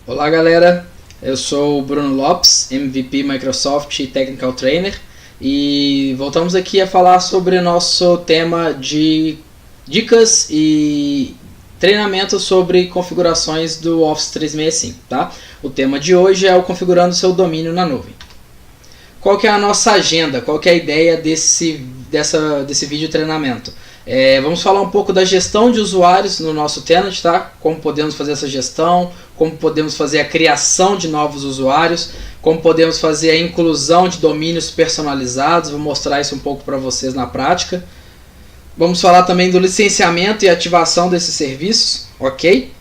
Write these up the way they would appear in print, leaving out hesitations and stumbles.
Olá galera, eu sou o Bruno Lopes, MVP Microsoft Technical Trainer, e voltamos aqui a falar sobre o nosso tema de dicas e treinamento sobre configurações do Office 365, tá? O tema de hoje é o configurando seu domínio na nuvem. Qual que é a nossa agenda? Qual que é a ideia desse vídeo treinamento? Vamos falar um pouco da gestão de usuários no nosso tenant, tá? Como podemos fazer essa gestão, como podemos fazer a criação de novos usuários, como podemos fazer a inclusão de domínios personalizados. Vou mostrar isso um pouco para vocês na prática. Vamos falar também do licenciamento e ativação desses serviços, ok?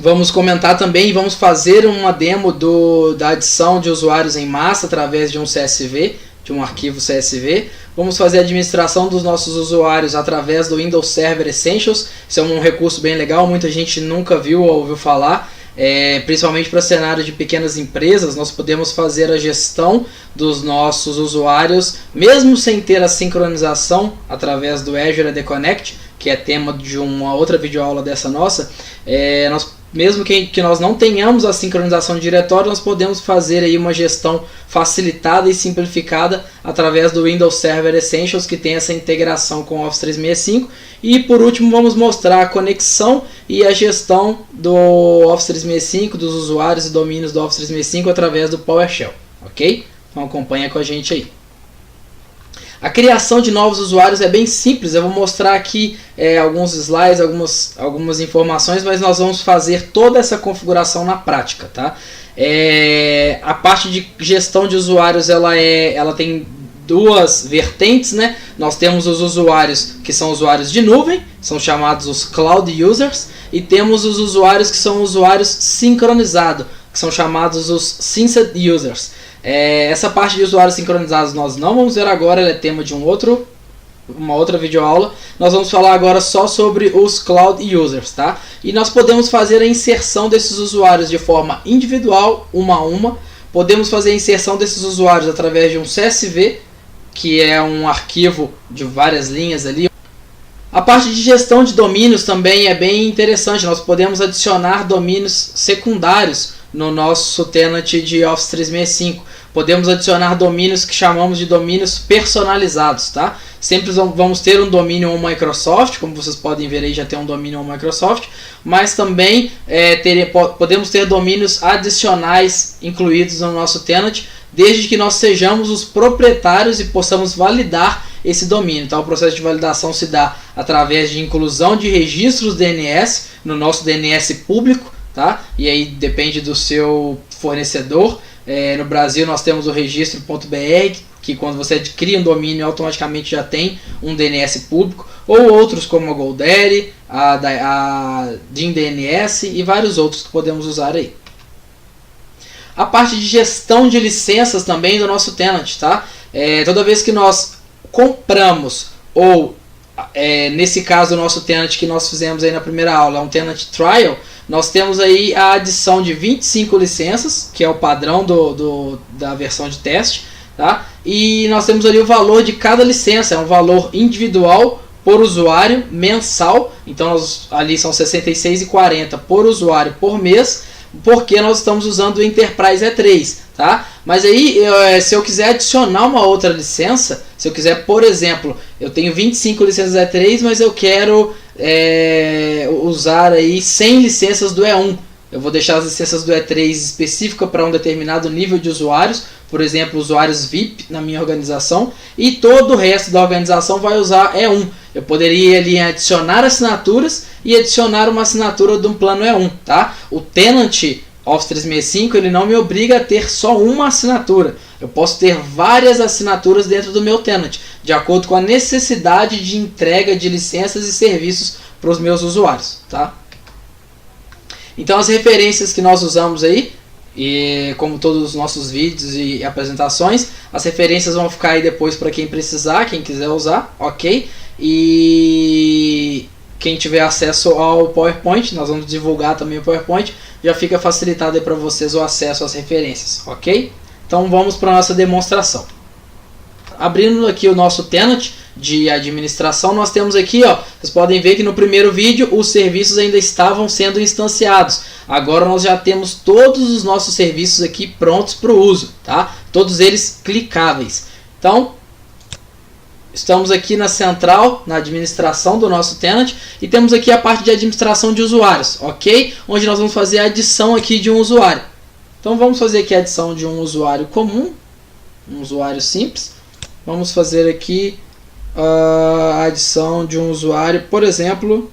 Vamos comentar também, vamos fazer uma demo da adição de usuários em massa através de um CSV, de um arquivo CSV. Vamos fazer a administração dos nossos usuários através do Windows Server Essentials. Isso é um recurso bem legal, muita gente nunca viu ou ouviu falar. Principalmente para cenário de pequenas empresas, nós podemos fazer a gestão dos nossos usuários, mesmo sem ter a sincronização através do Azure AD Connect, que é tema de uma outra videoaula dessa nossa. Mesmo que nós não tenhamos a sincronização de diretório, nós podemos fazer aí uma gestão facilitada e simplificada através do Windows Server Essentials, que tem essa integração com o Office 365. E por último, vamos mostrar a conexão e a gestão do Office 365, dos usuários e domínios do Office 365 através do PowerShell, ok? Então acompanha com a gente aí. A criação de novos usuários é bem simples. Eu vou mostrar aqui alguns slides, algumas informações, mas nós vamos fazer toda essa configuração na prática, tá? A parte de gestão de usuários ela tem duas vertentes, né? Nós temos os usuários que são usuários de nuvem, são chamados os Cloud Users, e temos os usuários que são usuários sincronizados, que são chamados os Synced Users. Essa parte de usuários sincronizados nós não vamos ver agora, ela é tema de uma outra videoaula. Nós vamos falar agora só sobre os Cloud Users, tá? E nós podemos fazer a inserção desses usuários de forma individual, uma a uma. Podemos fazer a inserção desses usuários através de um CSV, que é um arquivo de várias linhas ali. A parte de gestão de domínios também é bem interessante. Nós podemos adicionar domínios secundários no nosso tenant de Office 365. Podemos adicionar domínios que chamamos de domínios personalizados, tá? Sempre vamos ter um domínio ou Microsoft, como vocês podem ver aí, já tem um domínio ou Microsoft, mas também podemos ter domínios adicionais incluídos no nosso tenant, desde que nós sejamos os proprietários e possamos validar esse domínio. Então o processo de validação se dá através de inclusão de registros DNS no nosso DNS público, tá? E aí depende do seu fornecedor. No Brasil nós temos o registro.br, que quando você cria um domínio automaticamente já tem um DNS público, ou outros como a GoDaddy, a DIN-DNS e vários outros que podemos usar aí. A parte de gestão de licenças também do nosso tenant, tá? Toda vez que nós compramos, ou nesse caso o nosso tenant que nós fizemos aí na primeira aula, é um tenant trial, nós temos aí a adição de 25 licenças, que é o padrão da versão de teste, tá? E nós temos ali o valor de cada licença, é um valor individual por usuário mensal, então ali são R$ 66,40 por usuário por mês, porque nós estamos usando o Enterprise E3, tá? Mas aí, se eu quiser adicionar uma outra licença, se eu quiser, por exemplo, eu tenho 25 licenças E3, mas eu quero usar aí 100 licenças do E1. Eu vou deixar as licenças do E3 específicas para um determinado nível de usuários, por exemplo, usuários VIP na minha organização, e todo o resto da organização vai usar E1. Eu poderia ali adicionar assinaturas e adicionar uma assinatura de um plano E1, tá? O tenant Office 365 ele não me obriga a ter só uma assinatura. Eu posso ter várias assinaturas dentro do meu tenant, de acordo com a necessidade de entrega de licenças e serviços para os meus usuários, tá? Então as referências que nós usamos aí, e como todos os nossos vídeos e apresentações, as referências vão ficar aí depois para quem precisar, quem quiser usar, ok? E quem tiver acesso ao PowerPoint, nós vamos divulgar também o PowerPoint, já fica facilitado aí para vocês o acesso às referências, ok? Então vamos para a nossa demonstração. Abrindo aqui o nosso tenant de administração, nós temos aqui, ó, vocês podem ver que no primeiro vídeo os serviços ainda estavam sendo instanciados. Agora nós já temos todos os nossos serviços aqui prontos para o uso, tá? Todos eles clicáveis. Então, estamos aqui na central, na administração do nosso tenant, e temos aqui a parte de administração de usuários, ok? Onde nós vamos fazer a adição aqui de um usuário. Então vamos fazer aqui a adição de um usuário comum, um usuário simples. Vamos fazer aqui a adição de um usuário, por exemplo,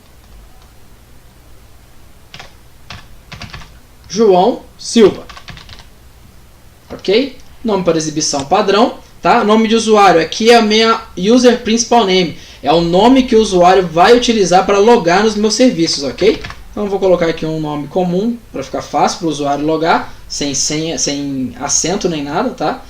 João Silva, ok? Nome para exibição padrão, tá? Nome de usuário, aqui é a minha user principal name, é o nome que o usuário vai utilizar para logar nos meus serviços, ok? Então vou colocar aqui um nome comum para ficar fácil para o usuário logar, sem senha, sem acento nem nada, tá?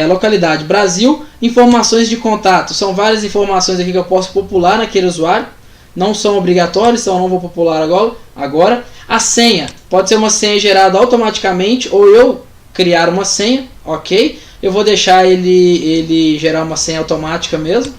Localidade Brasil, informações de contato, são várias informações aqui que eu posso popular naquele usuário, não são obrigatórias, então eu não vou popular agora. A senha, pode ser uma senha gerada automaticamente ou eu criar uma senha, ok? Eu vou deixar ele gerar uma senha automática mesmo,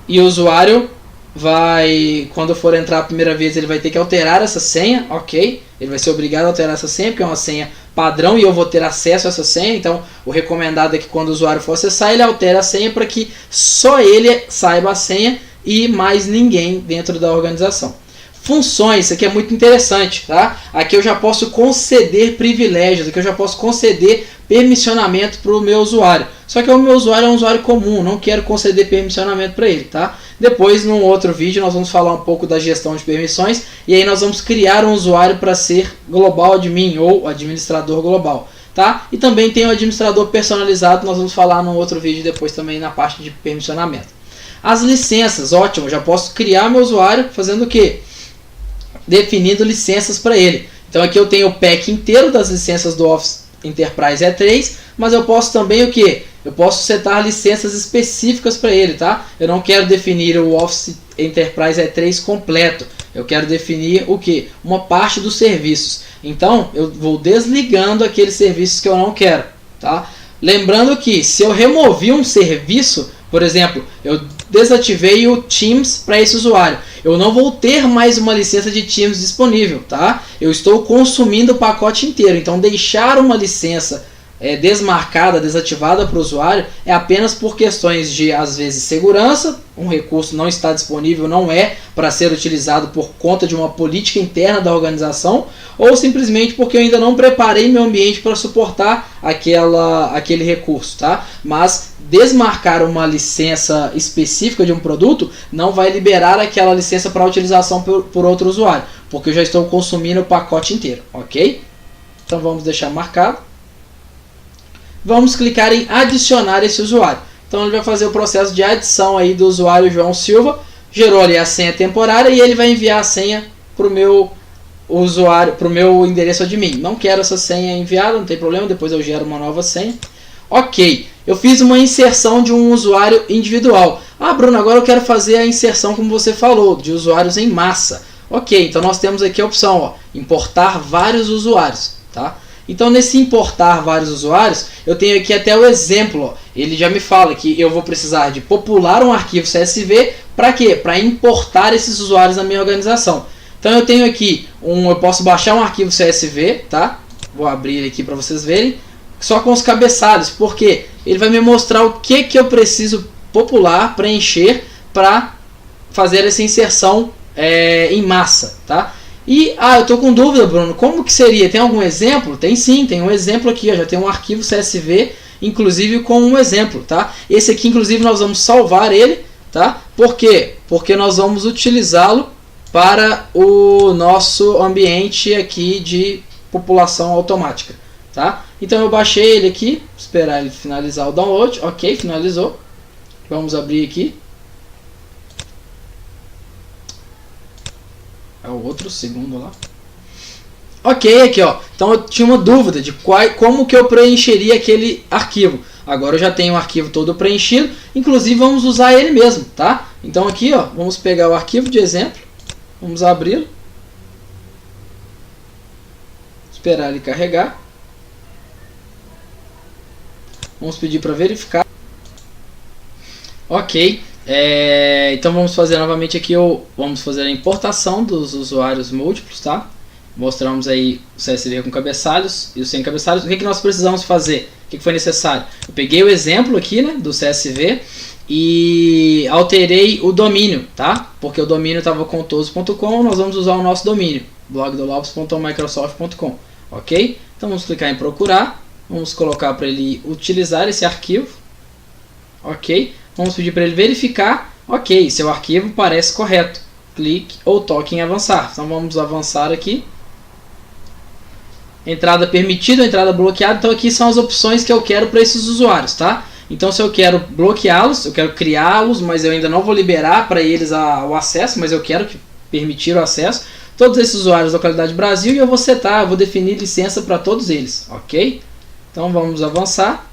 e o usuário vai, quando for entrar a primeira vez, ele vai ter que alterar essa senha, ok? Ele vai ser obrigado a alterar essa senha, porque é uma senha padrão e eu vou ter acesso a essa senha. Então o recomendado é que quando o usuário for acessar, ele altere a senha para que só ele saiba a senha e mais ninguém dentro da organização. Funções, isso aqui é muito interessante, tá? Aqui eu já posso conceder privilégios, aqui eu já posso conceder permissionamento para o meu usuário. Só que o meu usuário é um usuário comum, não quero conceder permissionamento para ele, tá? Depois, num outro vídeo, nós vamos falar um pouco da gestão de permissões e aí nós vamos criar um usuário para ser global admin ou administrador global, tá? E também tem o administrador personalizado, nós vamos falar num outro vídeo depois também na parte de permissionamento. As licenças, ótimo, já posso criar meu usuário fazendo o quê? Definindo licenças para ele. Então aqui eu tenho o pack inteiro das licenças do Office Enterprise E3, mas eu posso também o que? Eu posso setar licenças específicas para ele, tá? Eu não quero definir o Office Enterprise E3 completo. Eu quero definir o que? Uma parte dos serviços. Então eu vou desligando aqueles serviços que eu não quero, tá? Lembrando que se eu removi um serviço, por exemplo, eu desativei o Teams para esse usuário, eu não vou ter mais uma licença de Teams disponível, tá? Eu estou consumindo o pacote inteiro, então deixar uma licença desmarcada, desativada para o usuário é apenas por questões de, às vezes, segurança, um recurso não está disponível, não é para ser utilizado por conta de uma política interna da organização, ou simplesmente porque eu ainda não preparei meu ambiente para suportar aquele recurso, tá? Mas desmarcar uma licença específica de um produto não vai liberar aquela licença para utilização por outro usuário, porque eu já estou consumindo o pacote inteiro, ok? Então vamos deixar marcado. Vamos clicar em adicionar esse usuário. Então ele vai fazer o processo de adição aí do usuário João Silva, gerou ali a senha temporária e ele vai enviar a senha para o meu usuário, para o meu endereço admin. Não quero essa senha enviada, não tem problema, depois eu gero uma nova senha. Ok, eu fiz uma inserção de um usuário individual. Ah, Bruno, agora eu quero fazer a inserção, como você falou, de usuários em massa. Ok, então nós temos aqui a opção, ó, importar vários usuários, tá? Então nesse importar vários usuários, eu tenho aqui até o exemplo, ó. Ele já me fala que eu vou precisar de popular um arquivo CSV, para quê? Para importar esses usuários na minha organização. Então eu tenho aqui, eu posso baixar um arquivo CSV, tá? Vou abrir ele aqui para vocês verem, só com os cabeçalhos, porque ele vai me mostrar o que eu preciso popular, preencher, para fazer essa inserção em massa, tá? E, eu estou com dúvida, Bruno, como que seria? Tem algum exemplo? Tem sim, tem um exemplo aqui, ó, já tem um arquivo CSV, inclusive com um exemplo, tá? Esse aqui, inclusive, nós vamos salvar ele, tá? Por quê? Porque nós vamos utilizá-lo para o nosso ambiente aqui de população automática, tá? Então eu baixei ele aqui, esperar ele finalizar o download, ok, finalizou. Vamos abrir aqui. É o outro segundo lá. Ok, aqui ó. Então eu tinha uma dúvida de como que eu preencheria aquele arquivo. Agora eu já tenho o arquivo todo preenchido. Inclusive vamos usar ele mesmo, tá? Então aqui ó, vamos pegar o arquivo de exemplo. Vamos abri-lo. Esperar ele carregar. Vamos pedir para verificar. Ok, então vamos fazer novamente aqui, vamos fazer a importação dos usuários múltiplos, tá? Mostramos aí o CSV com cabeçalhos e o sem cabeçalhos. O que nós precisamos fazer? O que foi necessário? Eu peguei o exemplo aqui, né, do CSV e alterei o domínio, tá? Porque o domínio estava contoso.com, nós vamos usar o nosso domínio, blogdolopes.microsoft.com, ok? Então vamos clicar em procurar, vamos colocar para ele utilizar esse arquivo, ok? Vamos pedir para ele verificar, ok, seu arquivo parece correto. Clique ou toque em avançar. Então vamos avançar aqui. Entrada permitida, entrada bloqueada. Então aqui são as opções que eu quero para esses usuários, tá? Então se eu quero bloqueá-los, eu quero criá-los, mas eu ainda não vou liberar para eles o acesso, mas eu quero permitir o acesso. Todos esses usuários da localidade Brasil, e eu vou setar, eu vou definir licença para todos eles, ok? Então vamos avançar.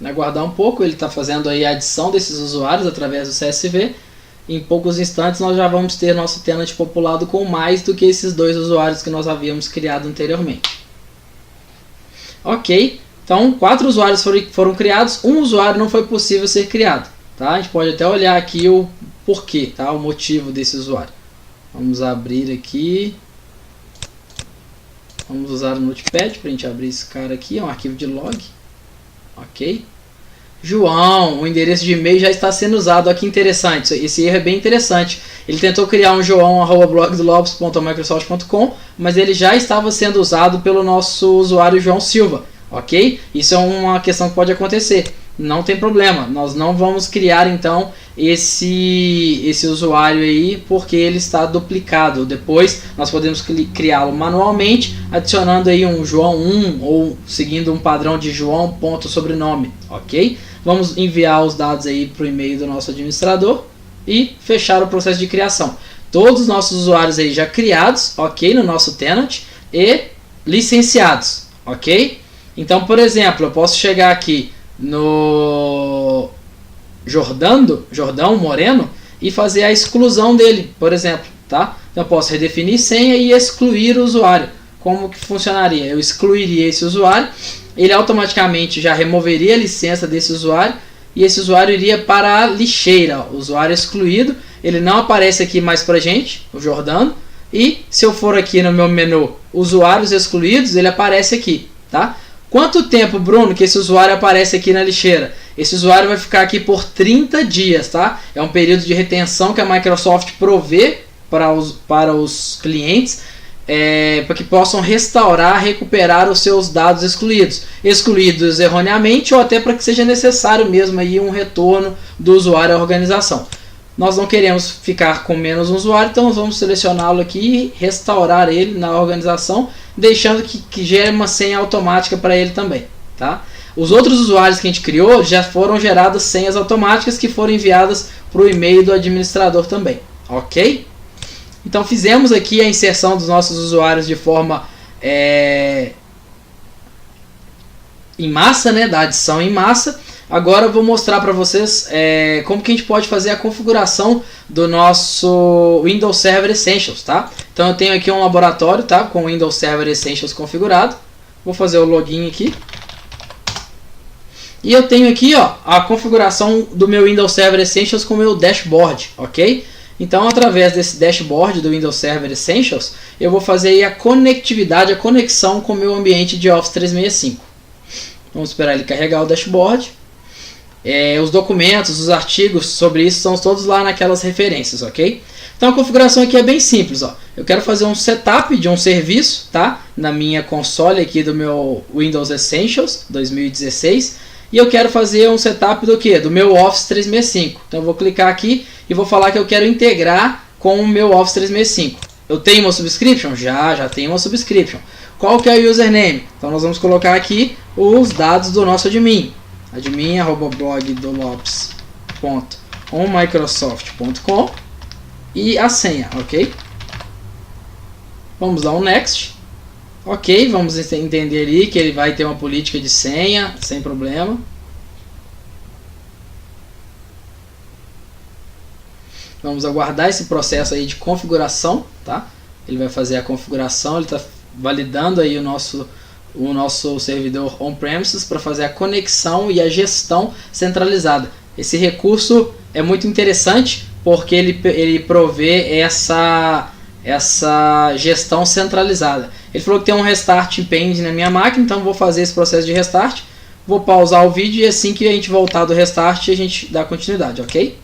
Aguardar um pouco, ele está fazendo aí a adição desses usuários através do CSV. Em poucos instantes nós já vamos ter nosso tenant populado com mais do que esses dois usuários que nós havíamos criado anteriormente. Ok, então 4 usuários foram criados, um usuário não foi possível ser criado. Tá? A gente pode até olhar aqui o porquê, tá? O motivo desse usuário. Vamos abrir aqui. Vamos usar o Notepad para a gente abrir esse cara aqui, é um arquivo de log. Ok. João, o endereço de e-mail já está sendo usado. Olha que interessante, esse erro é bem interessante. Ele tentou criar um joão@blogdolopes.microsoft.com, mas ele já estava sendo usado pelo nosso usuário João Silva, ok? Isso é uma questão que pode acontecer, não tem problema. Nós não vamos criar então esse usuário aí porque ele está duplicado. Depois nós podemos criá-lo manualmente, adicionando aí um João 1 ou seguindo um padrão de João ponto sobrenome, ok? Vamos enviar os dados aí para o e-mail do nosso administrador e fechar o processo de criação. Todos os nossos usuários aí já criados, ok, no nosso tenant e licenciados, ok? Então, por exemplo, eu posso chegar aqui no Jordão Moreno e fazer a exclusão dele, por exemplo, tá? Então eu posso redefinir senha e excluir o usuário. Como que funcionaria? Eu excluiria esse usuário, ele automaticamente já removeria a licença desse usuário e esse usuário iria para a lixeira, o usuário excluído, ele não aparece aqui mais pra gente, o Jordano, e se eu for aqui no meu menu usuários excluídos, ele aparece aqui, tá? Quanto tempo, Bruno, que esse usuário aparece aqui na lixeira? Esse usuário vai ficar aqui por 30 dias, tá? É um período de retenção que a Microsoft provê para os clientes, para que possam restaurar, recuperar os seus dados excluídos erroneamente ou até para que seja necessário mesmo aí um retorno do usuário à organização. Nós não queremos ficar com menos um usuário, então nós vamos selecioná-lo aqui e restaurar ele na organização, deixando que gere uma senha automática para ele também, tá? Os outros usuários que a gente criou já foram geradas senhas automáticas que foram enviadas para o e-mail do administrador também, ok? Então fizemos aqui a inserção dos nossos usuários de forma em massa, né, da adição em massa. Agora eu vou mostrar para vocês como que a gente pode fazer a configuração do nosso Windows Server Essentials, tá? Então eu tenho aqui um laboratório, tá, com o Windows Server Essentials configurado. Vou fazer o login aqui. E eu tenho aqui, ó, a configuração do meu Windows Server Essentials com o meu dashboard, ok? Então, através desse dashboard do Windows Server Essentials, eu vou fazer aí a conectividade, a conexão com o meu ambiente de Office 365. Vamos esperar ele carregar o dashboard. Os documentos, os artigos sobre isso são todos lá naquelas referências, ok? Então a configuração aqui é bem simples, ó. Eu quero fazer um setup de um serviço, tá? Na minha console aqui do meu Windows Essentials 2016. E eu quero fazer um setup do que? Do meu Office 365. Então eu vou clicar aqui e vou falar que eu quero integrar com o meu Office 365. Eu tenho uma subscription? Já tenho uma subscription. Qual que é o username? Então nós vamos colocar aqui os dados do nosso admin. admin@blogdolopes.onmicrosoft.com e a senha, ok? Vamos dar um next. Ok, vamos entender ali que ele vai ter uma política de senha, sem problema. Vamos aguardar esse processo aí de configuração, tá? Ele vai fazer a configuração, ele está validando aí o nosso servidor on-premises para fazer a conexão e a gestão centralizada. Esse recurso é muito interessante porque ele provê essa gestão centralizada. Ele falou que tem um restart pending na minha máquina, então vou fazer esse processo de restart. Vou pausar o vídeo e assim que a gente voltar do restart a gente dá continuidade, ok?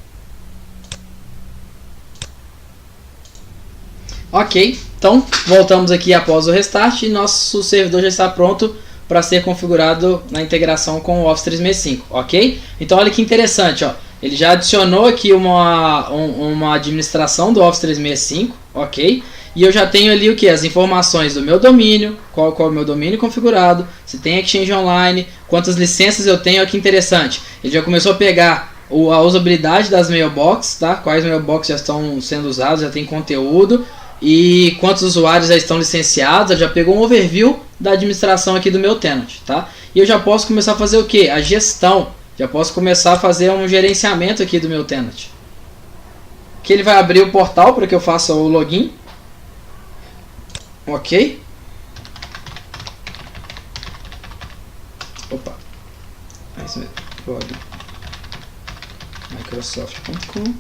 Ok, então voltamos aqui após o restart e nosso servidor já está pronto para ser configurado na integração com o Office 365, ok? Então olha que interessante, ó. Ele já adicionou aqui uma administração do Office 365, ok? E eu já tenho ali o que? As informações do meu domínio, qual é o meu domínio configurado, se tem Exchange Online, quantas licenças eu tenho, olha que interessante. Ele já começou a pegar a usabilidade das mailboxes, tá? Quais mailboxes já estão sendo usados, já tem conteúdo e quantos usuários já estão licenciados. Ele já pegou um overview da administração aqui do meu tenant, tá? E eu já posso começar a fazer o que? A gestão. Já posso começar a fazer um gerenciamento aqui do meu tenant. Que ele vai abrir o portal para que eu faça o login. Ok. Opa. É isso mesmo. Login. Microsoft.com.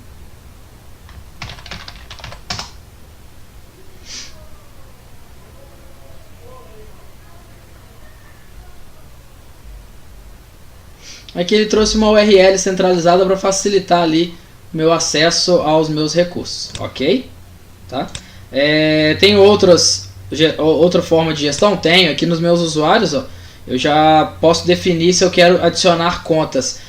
Aqui ele trouxe uma URL centralizada para facilitar ali o meu acesso aos meus recursos, ok? Tá? Tem outra forma de gestão? Tenho. Aqui nos meus usuários, ó, eu já posso definir se eu quero adicionar contas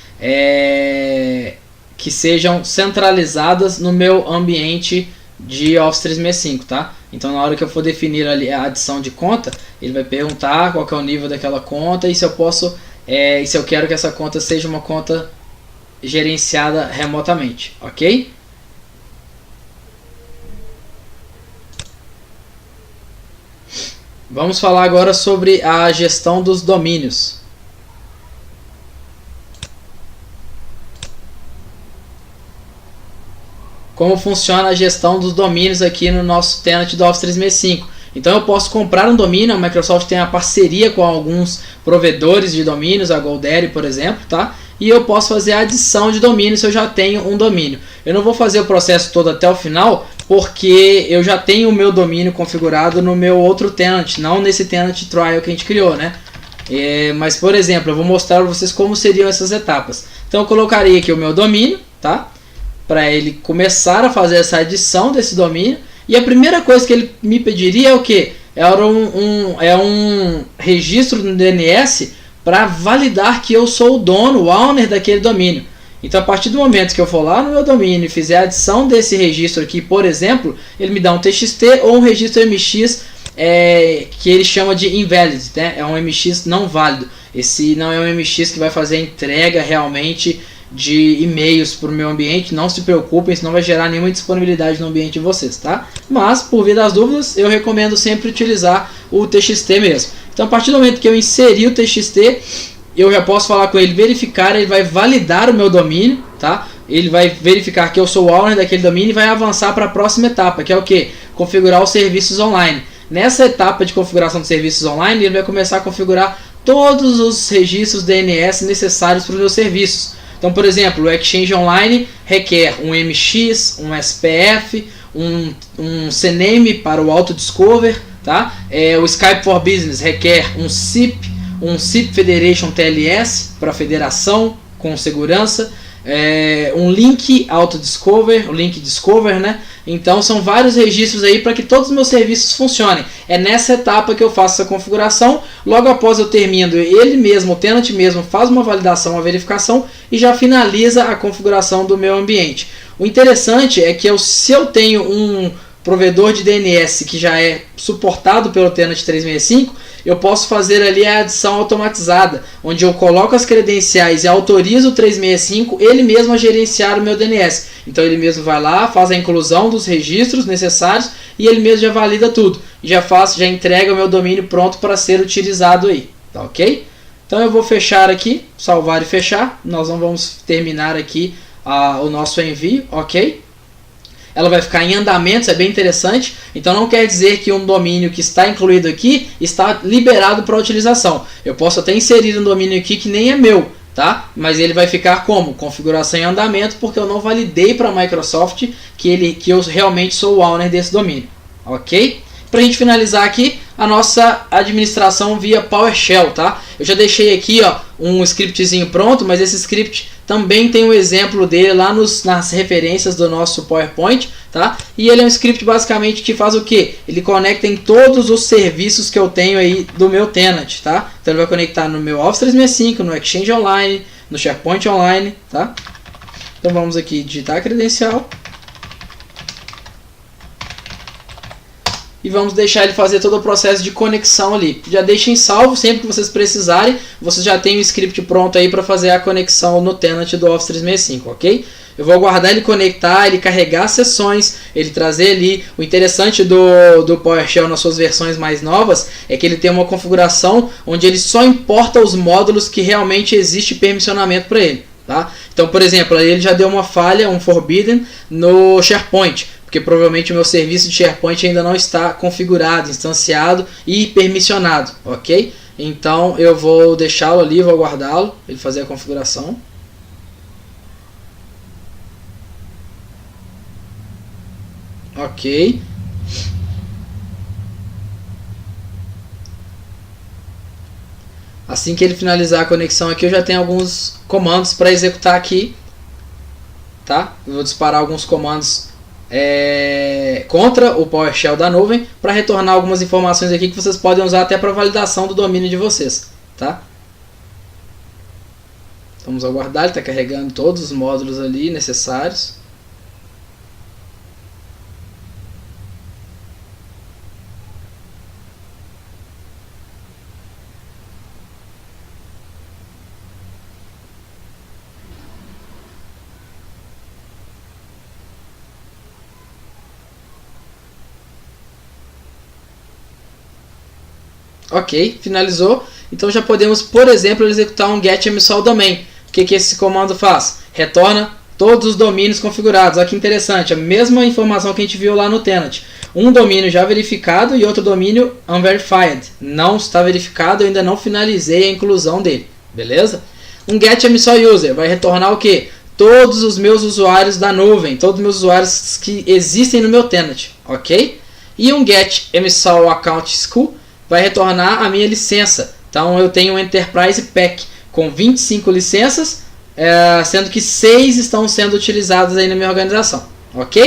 que sejam centralizadas no meu ambiente de Office 365, tá? Então na hora que eu for definir ali a adição de conta, ele vai perguntar qual que é o nível daquela conta e se eu posso... e se eu quero que essa conta seja uma conta gerenciada remotamente, ok? Vamos falar agora sobre a gestão dos domínios. Como funciona a gestão dos domínios aqui no nosso tenant do Office 365. Então eu posso comprar um domínio, a Microsoft tem a parceria com alguns provedores de domínios, a GoDaddy, por exemplo, tá? E eu posso fazer a adição de domínio se eu já tenho um domínio. Eu não vou fazer o processo todo até o final, porque eu já tenho o meu domínio configurado no meu outro tenant, não nesse tenant trial que a gente criou, né? Mas, por exemplo, eu vou mostrar para vocês como seriam essas etapas. Então eu colocaria aqui o meu domínio, tá? Para ele começar a fazer essa adição desse domínio. E a primeira coisa que ele me pediria é o que? É um registro no DNS para validar que eu sou o dono, o owner daquele domínio. Então a partir do momento que eu for lá no meu domínio e fizer a adição desse registro aqui, por exemplo, ele me dá um TXT ou um registro MX que ele chama de invalid, né? É um MX não válido. Esse não é um MX que vai fazer a entrega realmente de e-mails para o meu ambiente. Não se preocupem, isso não vai gerar nenhuma disponibilidade no ambiente de vocês, tá? Mas, por via das dúvidas, eu recomendo sempre utilizar o TXT mesmo. Então, a partir do momento que eu inseri o TXT, eu já posso falar com ele, verificar, ele vai validar o meu domínio, tá? Ele vai verificar que eu sou o owner daquele domínio e vai avançar para a próxima etapa, que é o que? Configurar os serviços online. Nessa etapa de configuração de serviços online, ele vai começar a configurar todos os registros DNS necessários para os meus serviços. Então, por exemplo, o Exchange Online requer um MX, um SPF, um CNAME para o Autodiscover, tá? O Skype for Business requer um SIP Federation TLS para federação com segurança, um link Autodiscover, o link Discover, né? Então são vários registros aí para que todos os meus serviços funcionem. É nessa etapa que eu faço essa configuração. Logo após eu termino, ele mesmo, o tenant mesmo, faz uma validação, uma verificação e já finaliza a configuração do meu ambiente. O interessante é que se eu tenho um provedor de DNS que já é suportado pelo Tenant 365, eu posso fazer ali a adição automatizada, onde eu coloco as credenciais e autorizo o 365 ele mesmo a gerenciar o meu DNS. Então ele mesmo vai lá, faz a inclusão dos registros necessários e ele mesmo já valida tudo. Já entrega o meu domínio pronto para ser utilizado aí, tá ok? Então eu vou fechar aqui, salvar e fechar. Nós não vamos terminar aqui o nosso envio, ok? ela vai ficar em andamento, isso é bem interessante. Então não quer dizer que um domínio que está incluído aqui está liberado para utilização. Eu posso até inserir um domínio aqui que nem é meu, tá? Mas ele vai ficar como? Configuração em andamento, porque eu não validei para a Microsoft que eu realmente sou o owner desse domínio, ok? Para a gente finalizar aqui a nossa administração via PowerShell, tá? Eu já deixei aqui, ó, um scriptzinho pronto, mas esse script também tem um exemplo dele lá nas referências do nosso PowerPoint, tá? E ele é um script basicamente que faz o quê? Ele conecta em todos os serviços que eu tenho aí do meu tenant, tá? Então ele vai conectar no meu Office 365, no Exchange Online, no SharePoint Online, tá? Então vamos aqui digitar a credencial. E vamos deixar ele fazer todo o processo de conexão ali. Já deixem salvo, sempre que vocês precisarem, vocês já têm o script pronto aí para fazer a conexão no tenant do Office 365, ok? Eu vou aguardar ele conectar, ele carregar as sessões, ele trazer ali. O interessante do PowerShell nas suas versões mais novas é que ele tem uma configuração onde ele só importa os módulos que realmente existe permissionamento para ele, tá? Então, por exemplo, ele já deu uma falha, um forbidden no SharePoint, porque provavelmente o meu serviço de SharePoint ainda não está configurado, instanciado e permissionado, ok? Então eu vou deixá-lo ali, vou aguardá-lo, ele fazer a configuração. Ok. Assim que ele finalizar a conexão aqui, eu já tenho alguns comandos para executar aqui, tá? Eu vou disparar alguns comandos contra o PowerShell da nuvem para retornar algumas informações aqui que vocês podem usar até para validação do domínio de vocês, tá? Vamos aguardar, ele está carregando todos os módulos ali necessários. Ok, finalizou. Então já podemos, por exemplo, executar um get msol domain. O que esse comando faz? Retorna todos os domínios configurados. Olha que interessante, a mesma informação que a gente viu lá no tenant. Um domínio já verificado e outro domínio unverified. Não está verificado, eu ainda não finalizei a inclusão dele. Beleza? Um get msol user vai retornar o que? Todos os meus usuários da nuvem, todos os meus usuários que existem no meu tenant. Ok? E um get msol account school vai retornar a minha licença. Então eu tenho um Enterprise Pack com 25 licenças, sendo que 6 estão sendo utilizadas aí na minha organização, ok?